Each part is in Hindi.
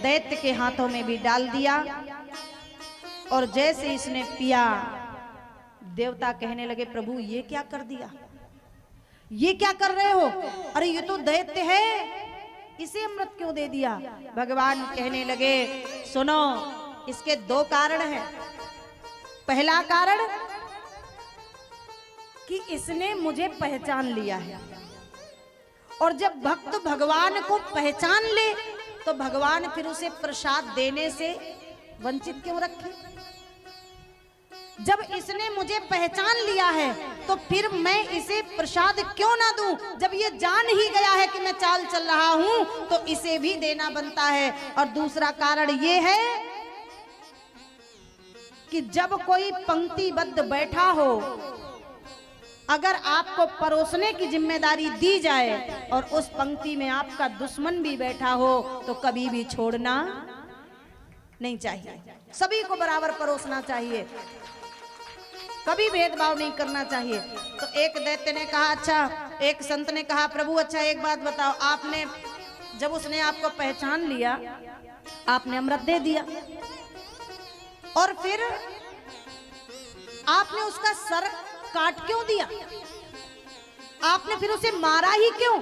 दैत्य के हाथों में भी डाल दिया। और जैसे इसने पिया, देवता कहने लगे प्रभु ये क्या कर दिया, ये क्या कर रहे हो, अरे ये तो दैत्य है, इसे अमृत क्यों दे दिया। भगवान कहने लगे सुनो, इसके दो कारण हैं। पहला कारण कि इसने मुझे पहचान लिया है, और जब भक्त भगवान को पहचान ले तो भगवान फिर उसे प्रसाद देने से वंचित क्यों रखे। जब इसने मुझे पहचान लिया है तो फिर मैं इसे प्रसाद क्यों ना दूं। जब ये जान ही गया है कि मैं चाल चल रहा हूं तो इसे भी देना बनता है। और दूसरा कारण ये है कि जब कोई पंक्तिबद्ध बैठा हो, अगर आपको परोसने की जिम्मेदारी दी जाए और उस पंक्ति में आपका दुश्मन भी बैठा हो तो कभी भी छोड़ना नहीं चाहिए। सभी को बराबर परोसना चाहिए, कभी भेदभाव नहीं करना चाहिए। तो एक दैत्य ने कहा, अच्छा, एक संत ने कहा प्रभु अच्छा एक बात बताओ, आपने जब उसने आपको पहचान लिया, आपने अमृत दे दिया और फिर आपने उसका सर काट क्यों दिया, आपने फिर उसे मारा ही क्यों।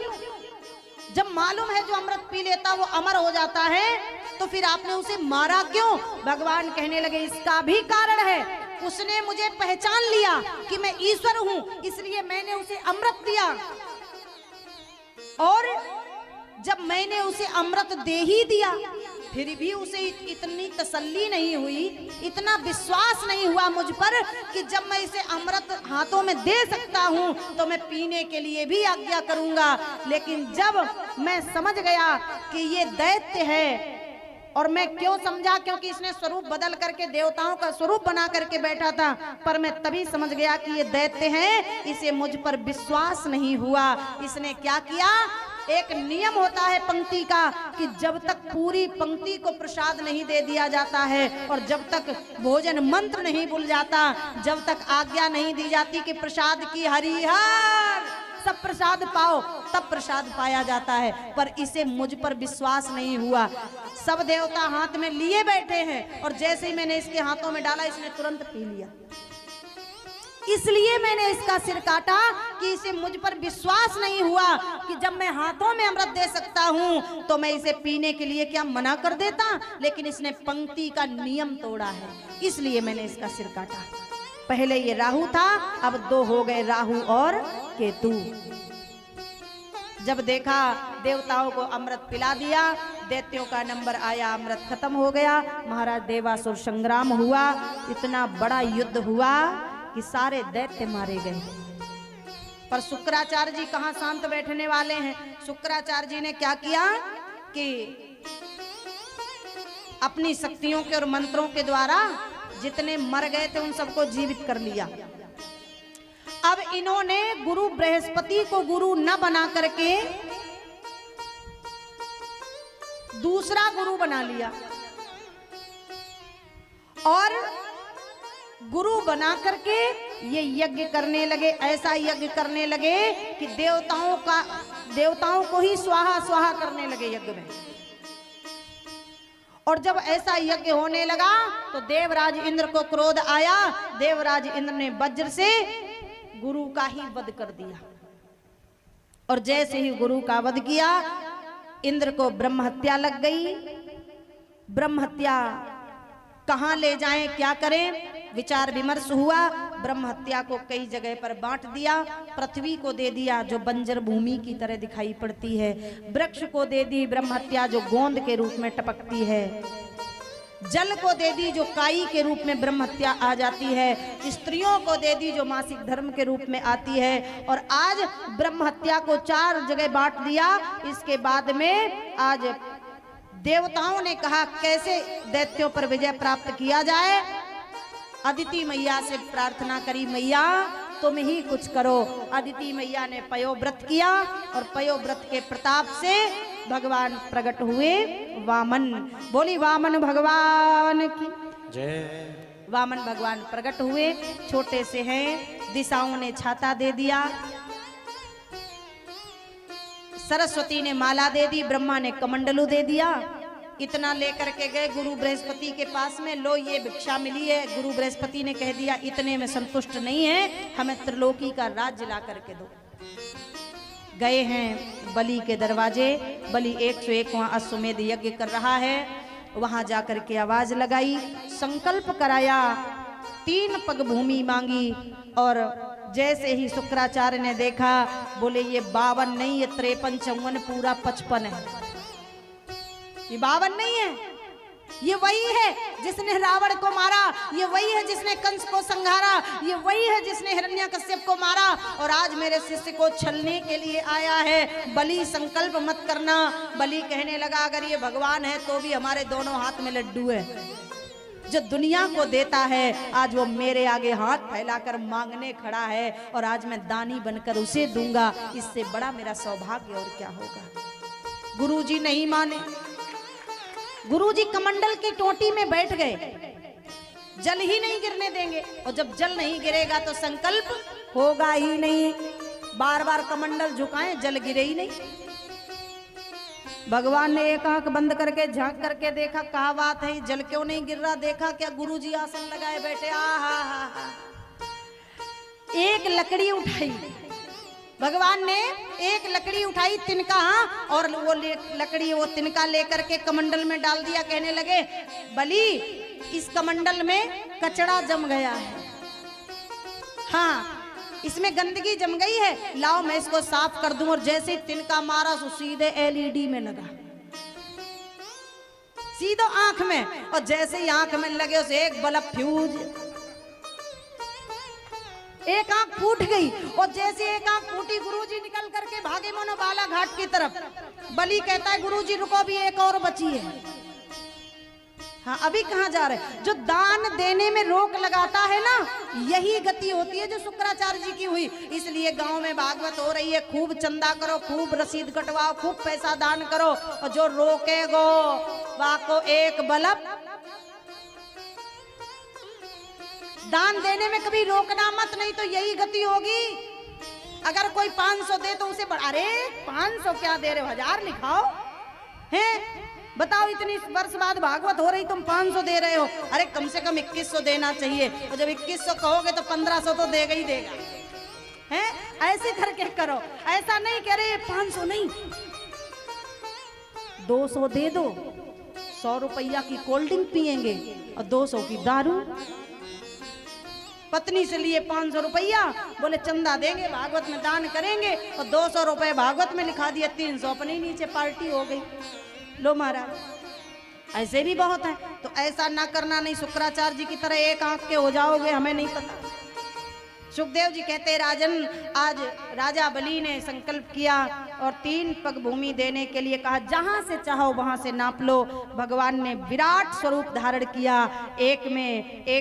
जब मालूम है जो अमृत पी लेता वो अमर हो जाता है तो फिर आपने उसे मारा क्यों। भगवान कहने लगे इसका भी कारण है, उसने मुझे पहचान लिया कि मैं ईश्वर हूं, इसलिए मैंने उसे अमृत दिया। और जब मैंने उसे अमृत दे ही दिया फिर भी उसे इतनी तसल्ली नहीं हुई, इतना विश्वास नहीं हुआ मुझ पर कि जब मैं इसे अमृत हाथों में दे सकता हूं तो मैं पीने के लिए भी आज्ञा करूंगा। लेकिन जब मैं समझ गया कि ये दैत्य है, और मैं क्यों समझा, क्योंकि इसने स्वरूप बदल करके देवताओं का स्वरूप बना करके बैठा था, पर मैं तभी समझ गया कि ये दैत्य है, इसे मुझ पर विश्वास नहीं हुआ। इसने क्या किया, एक नियम होता है पंक्ति का कि जब तक पूरी पंक्ति को प्रसाद नहीं दे दिया जाता है और जब तक भोजन मंत्र नहीं भूल जाता, जब तक आज्ञा नहीं दी जाती कि प्रसाद की हरिहर सब प्रसाद पाओ, तब प्रसाद पाया जाता है। पर इसे मुझ पर विश्वास नहीं हुआ। सब देवता हाथ में लिए बैठे हैं और जैसे ही मैंने इसके हाथों में डाला इसने तुरंत पी लिया। इसलिए मैंने इसका सिर काटा कि इसे मुझ पर विश्वास नहीं हुआ कि जब मैं हाथों में अमृत दे सकता हूं तो मैं इसे पीने के लिए क्या मना कर देता। लेकिन इसने पंक्ति का नियम तोड़ा है, इसलिए मैंने इसका सिर काटा। पहले ये राहु था, अब दो हो गए, राहु और केतु। जब देखा देवताओं को अमृत पिला दिया, दैत्यों का नंबर आया, अमृत खत्म हो गया। महाराज देवासुर संग्राम हुआ, इतना बड़ा युद्ध हुआ कि सारे दैत्य मारे गए। पर शुक्राचार्य जी कहाँ शांत बैठने वाले हैं। शुक्राचार्य जी ने क्या किया कि अपनी शक्तियों के और मंत्रों के द्वारा जितने मर गए थे उन सबको जीवित कर लिया। अब इन्होंने गुरु बृहस्पति को गुरु न बना करके दूसरा गुरु बना लिया और गुरु बना करके ये यज्ञ करने लगे। ऐसा यज्ञ करने लगे कि देवताओं को ही स्वाहा स्वाहा करने लगे यज्ञ में। और जब ऐसा यज्ञ होने लगा तो देवराज इंद्र को क्रोध आया। देवराज इंद्र ने वज्र से गुरु का ही वध कर दिया। और जैसे ही गुरु का वध किया, इंद्र को ब्रह्म हत्या लग गई। ब्रह्म हत्या कहाँ ले जाएं, क्या करें, विचार विमर्श हुआ। ब्रह्म हत्या को कई जगह पर बांट दिया। पृथ्वी को दे दिया जो बंजर भूमि की तरह दिखाई पड़ती है, वृक्ष को दे दी ब्रह्म हत्या जो गोंद के रूप में टपकती है, जल को दे दी जो काई के रूप में ब्रह्म हत्या आ जाती है, स्त्रियों को दे दी जो मासिक धर्म के रूप में आती है। और आज ब्रह्म हत्या को 4 जगह बांट दिया। इसके बाद में आज देवताओं ने कहा कैसे दैत्यों पर विजय प्राप्त किया जाए। अदिति मैया से प्रार्थना करी, मैया तुम ही कुछ करो। अदिति मैया ने पयोव्रत किया और पयोव्रत के प्रताप से भगवान प्रकट हुए वामन। बोली वामन भगवान की जय। वामन भगवान प्रकट हुए, छोटे से हैं, दिशाओं ने छाता दे दिया, सरस्वती ने माला दे दी, ब्रह्मा ने कमंडलू दे दिया। इतना लेकर के गए गुरु बृहस्पति के पास में, लो ये भिक्षा मिली है। गुरु बृहस्पति ने कह दिया इतने में संतुष्ट नहीं है, हमें त्रिलोकी का राज्य ला करके दो। गए हैं बलि के दरवाजे, बलि 101 वहां अश्वमेध यज्ञ कर रहा है। वहां जाकर के आवाज लगाई, संकल्प कराया, 3 पग भूमि मांगी। और जैसे ही शुक्राचार्य ने देखा, बोले ये 52 नहीं, ये 53, 54, पूरा 55 है। ये 52 नहीं है, ये वही है जिसने रावण को मारा, ये वही है जिसने कंस को संहारा, ये वही है जिसने हिरण्यकश्यप को मारा, और आज मेरे शिष्य को छलने के लिए आया है। बलि संकल्प मत करना। बलि कहने लगा अगर ये भगवान है तो भी हमारे दोनों हाथ में लड्डू है। जो दुनिया को देता है आज वो मेरे आगे हाथ फैलाकर मांगने खड़ा है, और आज मैं दानी बनकर उसे दूंगा। इससे बड़ा मेरा सौभाग्य और क्या होगा। गुरुजी नहीं माने। गुरुजी कमंडल की टोटी में बैठ गए, जल ही नहीं गिरने देंगे, और जब जल नहीं गिरेगा तो संकल्प होगा ही नहीं। बार बार कमंडल झुकाएं, जल गिरे ही नहीं। भगवान ने एक आंख बंद करके झांक करके देखा, कहा बात है जल क्यों नहीं गिर रहा। देखा क्या, गुरुजी आसन लगाए बैठे। एक लकड़ी उठाई भगवान ने, एक लकड़ी उठाई तिनका, और वो लकड़ी वो तिनका लेकर के कमंडल में डाल दिया। कहने लगे बलि इस कमंडल में कचड़ा जम गया है, हाँ इसमें गंदगी जम गई है, लाओ मैं इसको साफ कर दूं। और जैसे तिनका मारा तो सीधे एलईडी में लगा, सीधे आंख में, और जैसे ही आंख में लगे उसे एक बल्ब फ्यूज, एक आंख फूट गई। और जैसे एक आंख फूटी गुरुजी निकल करके भागे मोनो बाला घाट की तरफ। बलि कहता है गुरुजी रुको, भी एक और बची है। हाँ अभी कहाँ जा रहे। जो दान देने में रोक लगाता है ना, यही गति होती है जो शुक्राचार्य जी की हुई। इसलिए गांव में भागवत हो रही है, खूब चंदा करो, खूब रसीद कटवाओ, खूब पैसा दान करो, और जो रोकेगो वाको एक बल्ब। दान देने में कभी रोकना मत, नहीं तो यही गति होगी। अगर कोई 500 दे तो उसे अरे 500 क्या दे रहे हो, 1000 लिखाओ हैं। बताओ इतनी वर्ष बाद भागवत हो रही, तुम 500 दे रहे हो। अरे कम से कम 2100 देना चाहिए, और जब 2100 कहोगे तो 1500 तो देगा ही देगा, हैं। ऐसे करके करो, ऐसा नहीं कह रहे 500 नहीं, 200 दे दो। 100 रुपया की कोल्ड ड्रिंक पियेंगे और 200 की दारू। पत्नी से लिए 500 रुपया, बोले चंदा देंगे, भागवत में दान करेंगे, और 200 रुपए भागवत में लिखा दिया, 300 अपने नीचे पार्टी हो गई। लो महाराज ऐसे भी बहुत है, तो ऐसा ना करना, नहीं शुक्राचार्य जी की तरह एक आंख के हो जाओगे, हमें नहीं पता। सुखदेव जी कहते राजन, आज राजा बलि ने संकल्प किया और 3 पग भूमि देने के लिए कहा, जहां से चाहो वहां से नाप लो। भगवान ने विराट स्वरूप धारण किया, एक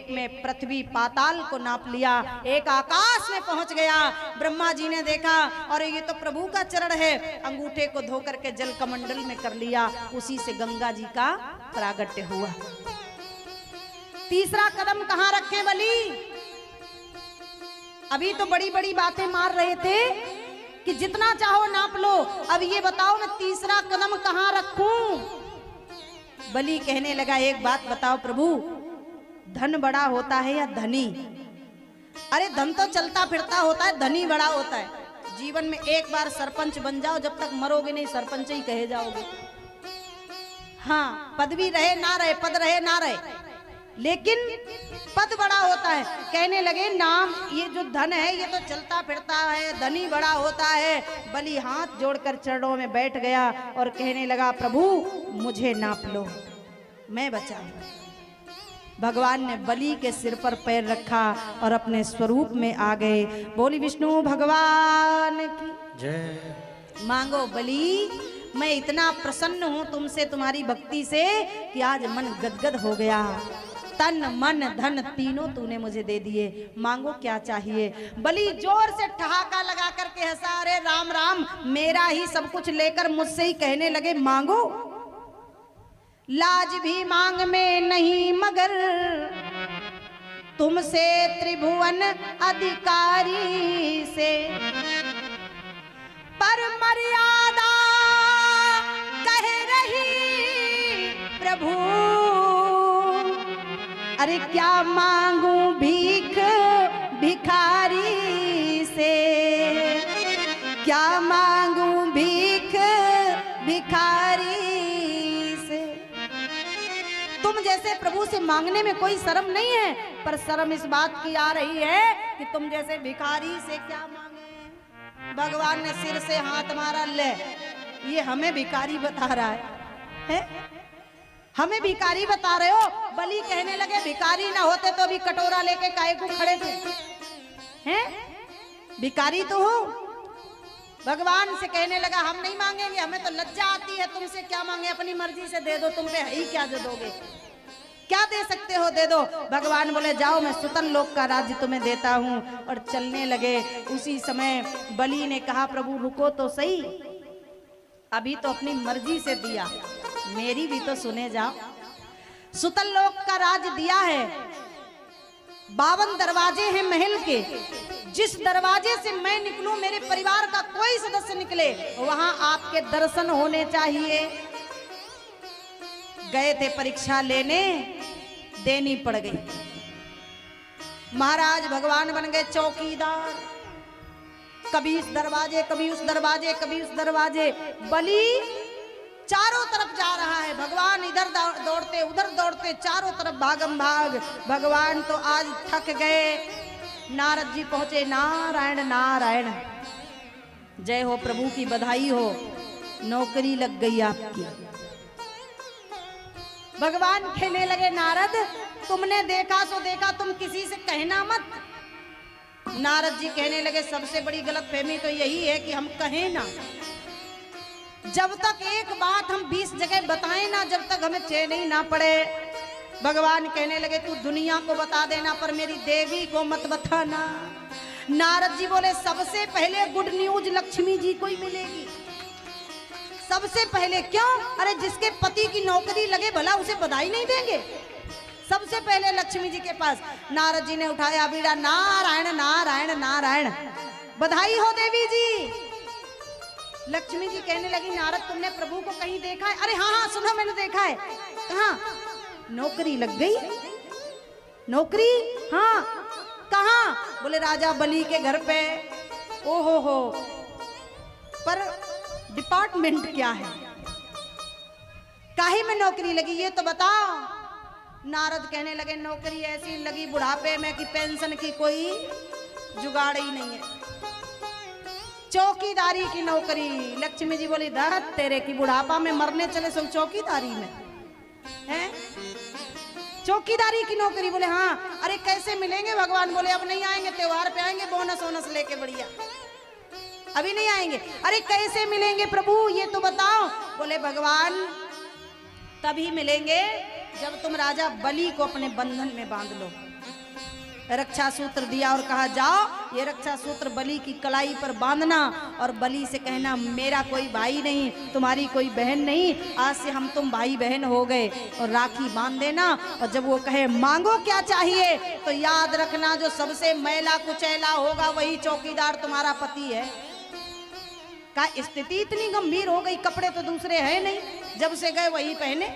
में पृथ्वी पाताल को नाप लिया, एक आकाश में पहुंच गया। ब्रह्मा जी ने देखा और ये तो प्रभु का चरण है, अंगूठे को धो करके जल कमंडल में कर लिया, उसी से गंगा जी का प्रागट्य हुआ। तीसरा कदम कहां रखे बलि? अभी तो बड़ी बड़ी बातें मार रहे थे कि जितना चाहो नाप लो, अब ये बताओ मैं तीसरा कदम कहां रखूं? बलि कहने लगा एक बात बताओ प्रभु, धन बड़ा होता है या धनी? अरे धन तो चलता फिरता होता है, धनी बड़ा होता है। जीवन में एक बार सरपंच बन जाओ, जब तक मरोगे नहीं सरपंच ही कहे जाओगे। हाँ पदवी रहे ना रहे, पद रहे ना रहे, लेकिन पद बड़ा होता है। कहने लगे नाम, ये जो धन है ये तो चलता फिरता है, धनी बड़ा होता है। बलि हाथ जोड़कर चरणों में बैठ गया और कहने लगा प्रभु मुझे नाप लो, मैं बचा। भगवान ने बलि के सिर पर पैर रखा और अपने स्वरूप में आ गए। बोली विष्णु भगवान की जय। मांगो बलि, मैं इतना प्रसन्न हूं तुमसे, तुम्हारी भक्ति से, कि आज मन गदगद हो गया। तन मन धन तीनों तूने मुझे दे दिए, मांगो क्या चाहिए। बलि जोर से ठहाका लगा करके हंसा, अरे राम राम, मेरा ही सब कुछ लेकर मुझसे ही कहने लगे मांगो। लाज भी मांग में नहीं मगर तुमसे त्रिभुवन अधिकारी से, पर मर्यादा कह रही अरे क्या मांगू भीख भिखारी से, क्या मांगू भीख भिखारी से। तुम जैसे प्रभु से मांगने में कोई शर्म नहीं है, पर शर्म इस बात की आ रही है कि तुम जैसे भिखारी से क्या मांगे। भगवान ने सिर से हाथ मारा, ले ये हमें भिखारी बता रहा है? हमें भिखारी बता रहे हो? बलि कहने लगे भिखारी ना होते तो अभी कटोरा लेके काहे को खड़े थे, हैं? भिखारी तो हो। भगवान से कहने लगा हम नहीं मांगेंगे, हमें तो लज्जा आती है, तुमसे क्या मांगे, अपनी मर्जी से दे दो, तुम पे है ही क्या जो दोगे, क्या दे सकते हो दे दो। भगवान बोले जाओ मैं सुतल लोक का राज्य तुम्हें देता हूँ, और चलने लगे। उसी समय बलि ने कहा प्रभु रुको तो सही, अभी तो अपनी मर्जी से दिया, मेरी भी तो सुने जाओ। सुतल लोक का राज दिया है, 52 दरवाजे हैं महल के, जिस दरवाजे से मैं निकलूं मेरे परिवार का कोई सदस्य निकले वहां आपके दर्शन होने चाहिए। गए थे परीक्षा लेने, देनी पड़ गई। महाराज भगवान बन गए चौकीदार, कभी इस दरवाजे कभी उस दरवाजे कभी उस दरवाजे। बलि चारों तरफ जा रहा है, भगवान इधर दौड़ते उधर दौड़ते, चारों तरफ भागम भाग। भगवान तो आज थक गए। नारद जी पहुंचे, नारायण नारायण, जय हो प्रभु की बधाई हो, नौकरी लग गई आपकी। भगवान कहने लगे नारद तुमने देखा सो देखा, तुम किसी से कहना मत। नारद जी कहने लगे सबसे बड़ी गलतफहमी तो यही है कि हम कहें ना। जब तक एक बात हम 20 जगह बताएं ना, जब तक हमें चैन ही ना पड़े। भगवान कहने लगे तू दुनिया को बता देना पर मेरी देवी को मत बताना। नारद जी बोले सबसे पहले गुड न्यूज लक्ष्मी जी को ही मिलेगी, सबसे पहले। क्यों? अरे जिसके पति की नौकरी लगे भला उसे बधाई नहीं देंगे? सबसे पहले लक्ष्मी जी के पास। नारद जी ने उठाया बीड़ा, नारायण नारायण नारायण, बधाई हो देवी जी। लक्ष्मी जी कहने लगी नारद तुमने प्रभु को कहीं देखा है? अरे हाँ हाँ सुनो मैंने देखा है। कहाँ? नौकरी लग गई। नौकरी? हाँ। कहाँ? बोले राजा बलि के घर पे। ओहो हो, पर डिपार्टमेंट क्या है, काहे में नौकरी लगी ये तो बताओ। नारद कहने लगे नौकरी ऐसी लगी बुढ़ापे में कि पेंशन की कोई जुगाड़ ही नहीं है, चौकीदारी की नौकरी। लक्ष्मी जी बोली धत तेरे की, बुढ़ापा में मरने चले सो चौकीदारी में हैं? चौकीदारी की नौकरी? बोले हाँ। अरे कैसे मिलेंगे? भगवान बोले अब नहीं आएंगे, त्योहार पे आएंगे बोनस वोनस लेके, बढ़िया, अभी नहीं आएंगे। अरे कैसे मिलेंगे प्रभु ये तो बताओ। बोले भगवान तभी मिलेंगे जब तुम राजा बलि को अपने बंधन में बांध लो। रक्षा सूत्र दिया और कहा जाओ ये रक्षा सूत्र बलि की कलाई पर बांधना और बलि से कहना मेरा कोई भाई नहीं, तुम्हारी कोई बहन नहीं, आज से हम तुम भाई बहन हो गए, और राखी बांध देना। और जब वो कहे मांगो क्या चाहिए तो याद रखना जो सबसे मैला कुचैला होगा वही चौकीदार तुम्हारा पति है। का स्थिति इतनी गंभीर हो गई, कपड़े तो दूसरे हैं नहीं, जब से गए वही पहने।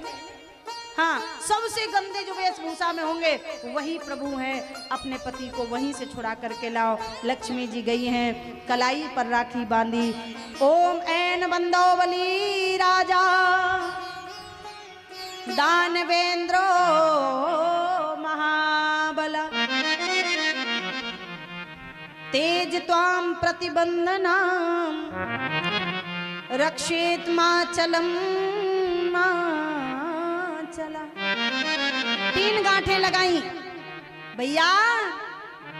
हाँ, सबसे गंदे जो वेशभूषा में होंगे वही प्रभु हैं, अपने पति को वहीं से छुड़ा करके लाओ। लक्ष्मी जी गई हैं, कलाई पर राखी बांधी। ओम ऐन बंदो बलि राजा दानवेंद्रो महाबला तेज त्वाम प्रतिबंधना रक्षेत माचलम चला। 3 गांठें लगाई, भैया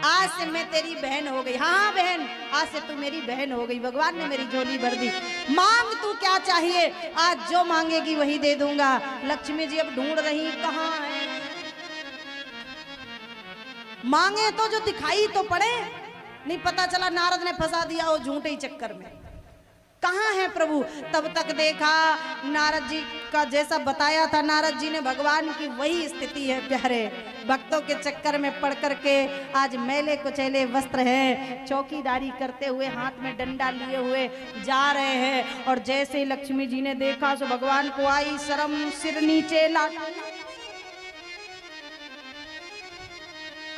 आज से मैं तेरी बहन हो गई। हाँ बहन, आज से तू मेरी बहन हो गई। भगवान ने मेरी झोली भर दी। मांग तू क्या चाहिए, आज जो मांगेगी वही दे दूंगा। लक्ष्मी जी अब ढूंढ रही कहाँ है, मांगे तो जो दिखाई तो पड़े। नहीं पता चला नारद ने फंसा दिया वो झूठे ही चक्कर में। कहाँ है प्रभु? तब तक देखा नारद जी का जैसा बताया था नारद जी ने भगवान की वही स्थिति है। प्यारे भक्तों के चक्कर में पड़ करके आज मैले कुचैले वस्त्र हैं, चौकीदारी करते हुए हाथ में डंडा लिए हुए जा रहे हैं। और जैसे ही लक्ष्मी जी ने देखा सो भगवान को आई शर्म, सिर नीचे ला।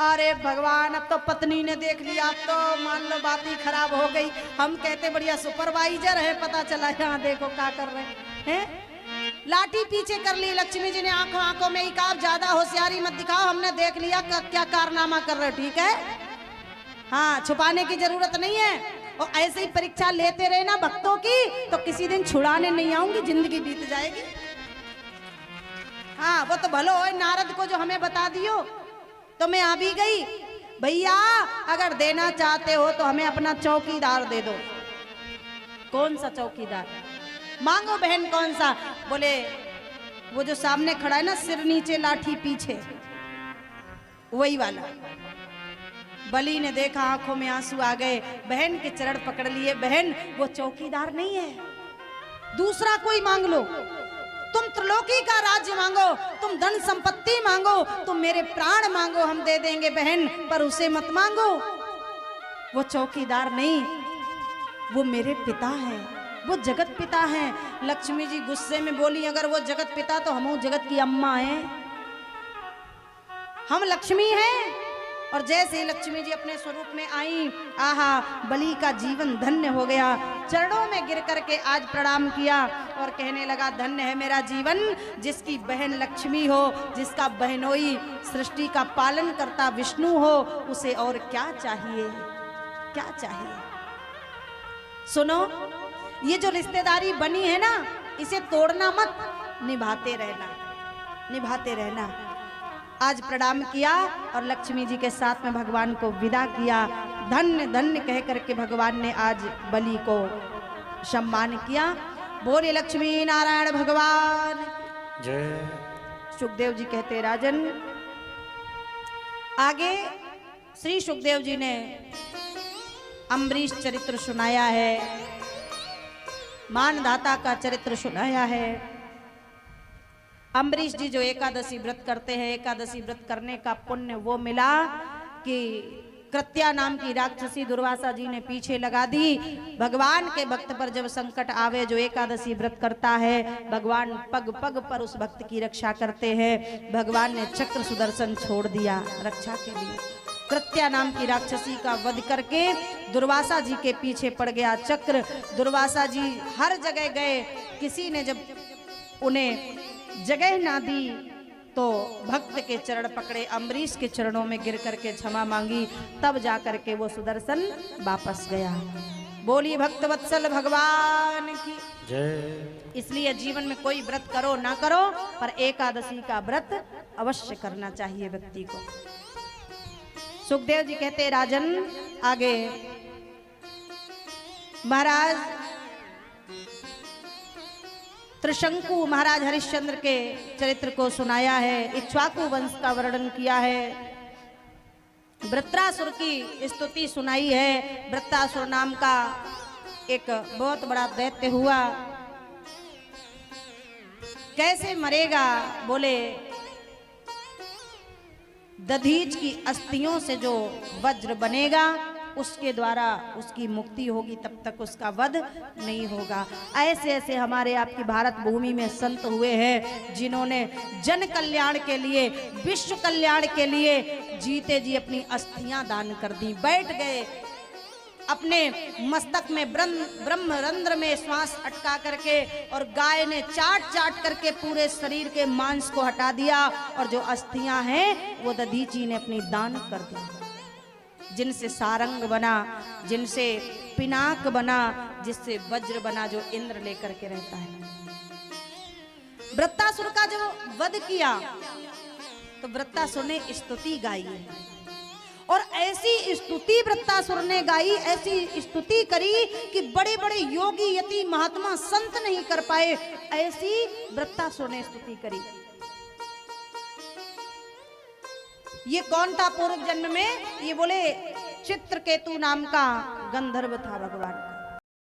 अरे भगवान, अब तो पत्नी ने देख लिया, अब तो मान लो बात ही खराब हो गई। हम कहते बढ़िया सुपरवाइजर है, पता चला यहाँ देखो क्या कर रहे हैं। लाठी पीछे कर ली। लक्ष्मी जी ने आंखों आंखों में ही कहा ज्यादा होशियारी मत दिखाओ, हमने देख लिया क्या कारनामा कर रहे हो, ठीक है। हाँ, छुपाने की जरूरत नहीं है। और ऐसे ही परीक्षा लेते रहे ना भक्तों की, तो किसी दिन छुड़ाने नहीं आऊंगी, जिंदगी बीत जाएगी। हाँ, वो तो भलो है नारद को जो हमें बता दियो, तो मैं आ भी गई। भैया अगर देना चाहते हो तो हमें अपना चौकीदार दे दो। कौन सा चौकीदार मांगो बहन, कौन सा? बोले वो जो सामने खड़ा है ना, सिर नीचे लाठी पीछे, वही वाला। बलि ने देखा, आंखों में आंसू आ गए, बहन के चरण पकड़ लिए। बहन वो चौकीदार नहीं है, दूसरा कोई मांग लो। तुम त्रिलोकी का राज्य मांगो, तुम धन संपत्ति मांगो, तुम मेरे प्राण मांगो, हम दे देंगे बहन, पर उसे मत मांगो। वो चौकीदार नहीं, वो मेरे पिता हैं, वो जगत पिता हैं। लक्ष्मी जी गुस्से में बोली, अगर वो जगत पिता तो हम जगत की अम्मा हैं, हम लक्ष्मी हैं। और जैसे ही लक्ष्मी जी अपने स्वरूप में आई, आहा, बलि का जीवन धन्य हो गया। चरणों में गिर करके आज प्रणाम किया और कहने लगा, धन्य है मेरा जीवन, जिसकी बहन लक्ष्मी हो, जिसका बहनोई सृष्टि का पालन करता विष्णु हो, उसे और क्या चाहिए, क्या चाहिए। सुनो, ये जो रिश्तेदारी बनी है ना, इसे तोड़ना मत, निभाते रहना, निभाते रहना। आज प्रणाम किया और लक्ष्मी जी के साथ में भगवान को विदा किया। धन्य धन्य कह करके भगवान ने आज बलि को सम्मान किया। बोले लक्ष्मी नारायण भगवान जय। सुखदेव जी कहते, राजन, आगे श्री सुखदेव जी ने अम्बरीश चरित्र सुनाया है, मानधाता का चरित्र सुनाया है। अम्बरीश जी जो एकादशी व्रत करते हैं, एकादशी व्रत करने का पुण्य वो मिला कि कृत्या नाम की राक्षसी दुर्वासा जी ने पीछे लगा दी। भगवान के भक्त पर जब संकट आवे, जो एकादशी व्रत करता है, भगवान पग पग पर उस भक्त की रक्षा करते हैं। भगवान ने चक्र सुदर्शन छोड़ दिया रक्षा के लिए। कृत्या नाम की राक्षसी का वध करके दुर्वासा जी के पीछे पड़ गया चक्र। दुर्वासा जी हर जगह गए, किसी ने जब उन्हें जगह ना दी तो भक्त के चरण पकड़े, अम्बरीश के चरणों में गिर करके क्षमा मांगी, तब जा करके वो सुदर्शन वापस गया। बोली भक्त वत्सल भगवान की जय। इसलिए जीवन में कोई व्रत करो ना करो, पर एकादशी का व्रत अवश्य करना चाहिए व्यक्ति को। सुखदेव जी कहते, राजन, आगे महाराज त्रिशंकु महाराज हरिश्चंद्र के चरित्र को सुनाया है, इक्ष्वाकु वंश का वर्णन किया है, वृत्रासुर की स्तुति सुनाई है। वृत्रासुर नाम का एक बहुत बड़ा दैत्य हुआ, कैसे मरेगा? बोले दधीच की अस्थियों से जो वज्र बनेगा उसके द्वारा उसकी मुक्ति होगी, तब तक उसका वध नहीं होगा। ऐसे ऐसे हमारे आपकी भारत भूमि में संत हुए हैं जिन्होंने जन कल्याण के लिए, विश्व कल्याण के लिए जीते जी अपनी अस्थियां दान कर दी। बैठ गए अपने मस्तक में ब्रह्मरंध्र में श्वास अटका करके, और गाय ने चाट चाट करके पूरे शरीर के मांस को हटा दिया, और जो अस्थियां हैं वो दधीची ने अपनी दान कर दी। जिनसे सारंग बना, जिनसे पिनाक बना, जिससे वज्र बना, जो इंद्र लेकर के रहता है। वृत्तासुर का जो वध किया तो वृत्तासुर ने स्तुति गाई है, और ऐसी स्तुति वृत्तासुर ने गाई, ऐसी स्तुति करी कि बड़े बड़े योगी यति महात्मा संत नहीं कर पाए, ऐसी वृत्तासुर ने स्तुति करी। ये कौन था पूर्व जन्म में? ये बोले चित्रकेतु नाम का गंधर्व था भगवान का।